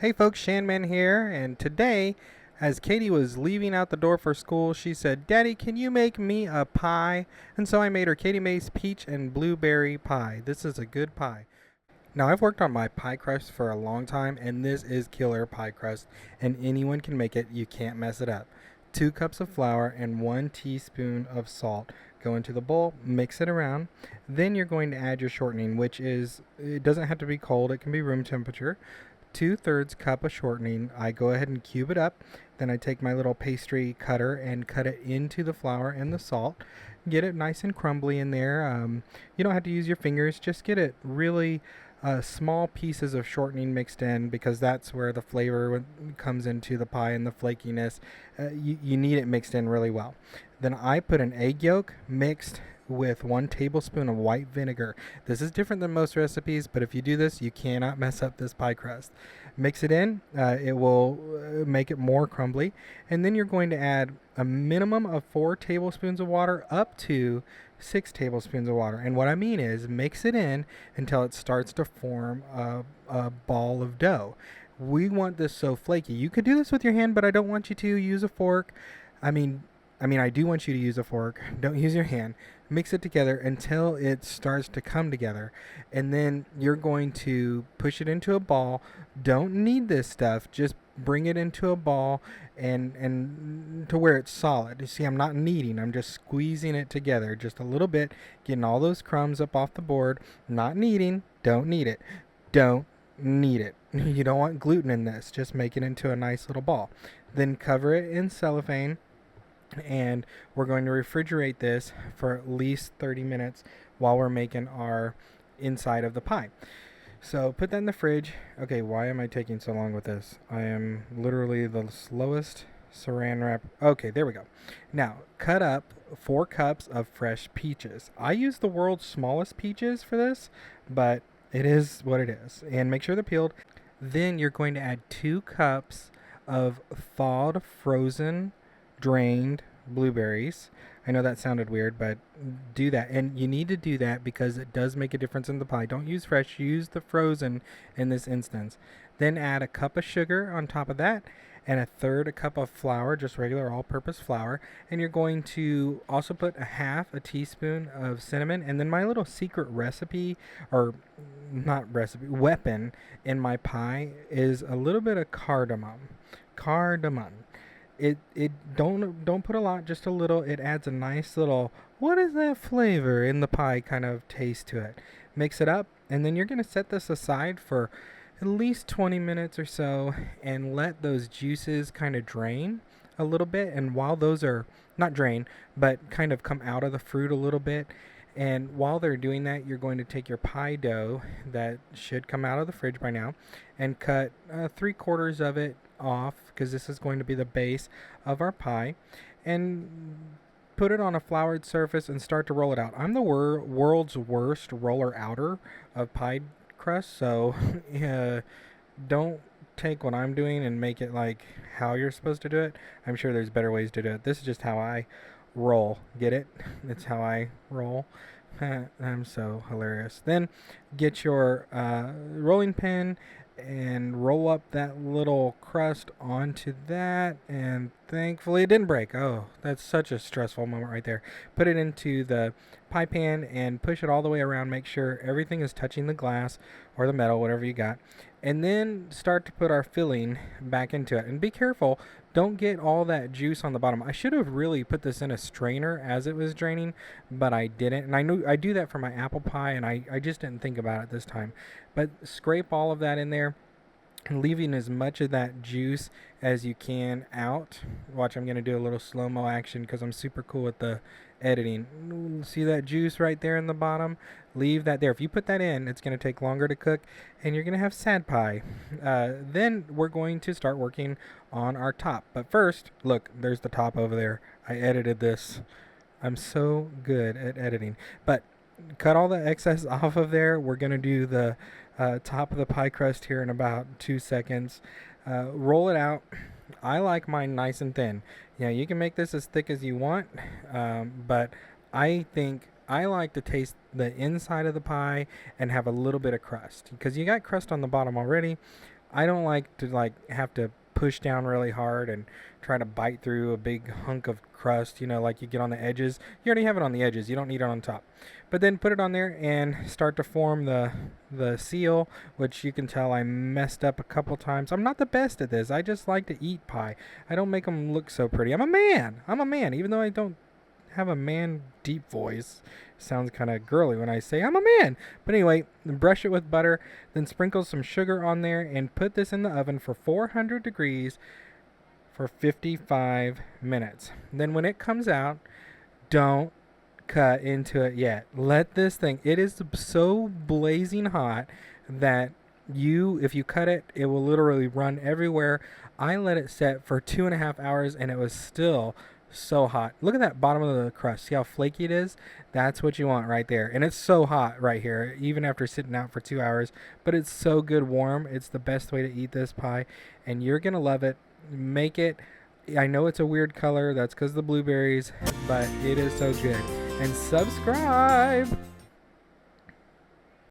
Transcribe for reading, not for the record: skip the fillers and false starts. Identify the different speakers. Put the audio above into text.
Speaker 1: Hey folks, Shanman here, and today, as Katie was leaving out the door for school, she said, "Daddy, can you make me a pie?" And so I made her Katie Mae's peach and blueberry pie. This is a good pie. Now, I've worked on my pie crust for a long time, and this is killer pie crust, and anyone can make it. You can't mess it up. 2 cups of flour and 1 teaspoon of salt. Go into the bowl, mix it around. Then you're going to add your shortening, which is, it doesn't have to be cold, it can be room temperature. 2/3 cup of shortening. I go ahead and cube it up. Then I take my little pastry cutter and cut it into the flour and the salt. Get it nice and crumbly in there. You don't have to use your fingers. Just get it really small pieces of shortening mixed in because that's where the flavor comes into the pie and the flakiness. You need it mixed in really well. Then I put an egg yolk mixed with 1 tablespoon of white vinegar. This is different than most recipes, but if you do this, you cannot mess up this pie crust. Mix it in, it will make it more crumbly, and then you're going to add a minimum of 4 tablespoons of water up to 6 tablespoons of water. And what I mean is mix it in until it starts to form a ball of dough. We want this so flaky. You could do this with your hand, but I don't want you to use a fork. I mean, I do want you to use a fork. Don't use your hand. Mix it together until it starts to come together. And then you're going to push it into a ball. Don't knead this stuff. Just bring it into a ball and to where it's solid. You see, I'm not kneading. I'm just squeezing it together just a little bit, getting all those crumbs up off the board. Not kneading. Don't knead it. Don't knead it. You don't want gluten in this. Just make it into a nice little ball. Then cover it in cellophane, and we're going to refrigerate this for at least 30 minutes while we're making our inside of the pie. So put that in the fridge. Okay, why am I taking so long with this? I am literally the slowest saran wrap. Okay, there we go. Now, cut up 4 cups of fresh peaches. I use the world's smallest peaches for this, but it is what it is. And make sure they're peeled. Then you're going to add 2 cups of thawed, frozen, drained blueberries. I know that sounded weird, but do that. And you need to do that because it does make a difference in the pie. Don't use fresh, use the frozen in this instance. Then add a cup of sugar on top of that and a cup of flour, just regular all-purpose flour. And you're going to also put a half a teaspoon of cinnamon. And then my little secret recipe, or not recipe, weapon in my pie is a little bit of cardamom. Cardamom. It don't put a lot, just a little. It adds a nice little, what is that flavor in the pie kind of taste to it. Mix it up, and then you're going to set this aside for at least 20 minutes or so and let those juices kind of drain a little bit. And while those are not drain, but kind of come out of the fruit a little bit, and while they're doing that, you're going to take your pie dough that should come out of the fridge by now and cut 3/4 of it off because this is going to be the base of our pie, and put it on a floured surface and start to roll it out. I'm the world's worst roller outer of pie crust, so don't take what I'm doing and make it like how you're supposed to do it. I'm sure there's better ways to do it. This is just how I roll. Get it? It's how I roll. I'm so hilarious. Then get your rolling pin and roll up that little crust onto that, and thankfully it didn't break. Oh, that's such a stressful moment right there. Put it into the pie pan and push it all the way around. Make sure everything is touching the glass or the metal, whatever you got, and then start to put our filling back into it. And be careful, don't get all that juice on the bottom. I should have really put this in a strainer as it was draining, but I didn't. And I knew I do that for my apple pie, and I just didn't think about it this time. But scrape all of that in there, and leaving as much of that juice as you can out. Watch, I'm going to do a little slow-mo action because I'm super cool with the editing. See that juice right there in the bottom? Leave that there. If you put that in, it's going to take longer to cook, and you're going to have sad pie. Then we're going to start working on our top. But first, look, there's the top over there. I edited this. I'm so good at editing. But cut all the excess off of there. We're going to do the top of the pie crust here in about 2 seconds. Roll it out. I like mine nice and thin. Yeah, you can make this as thick as you want, but I think I like to taste the inside of the pie and have a little bit of crust because you got crust on the bottom already. I don't like to have to push down really hard and try to bite through a big hunk of crust, like you get on the edges. You already have it on the edges. You don't need it on top. But then put it on there and start to form the seal, which you can tell I messed up a couple times. I'm not the best at this. I just like to eat pie. I don't make them look so pretty. I'm a man. Even though I don't have a man deep voice. Sounds kind of girly when I say I'm a man. But anyway, brush it with butter, then sprinkle some sugar on there and put this in the oven for 400 degrees for 55 minutes. Then when it comes out, don't cut into it yet. Let this thing, it is so blazing hot that if you cut it, it will literally run everywhere. I let it set for 2.5 hours and it was still so hot. Look at that bottom of the crust. See how flaky it is? That's what you want right there. And it's so hot right here, even after sitting out for 2 hours. But it's so good warm. It's the best way to eat this pie. And you're going to love it. Make it. I know it's a weird color. That's because of the blueberries. But it is so good. And subscribe.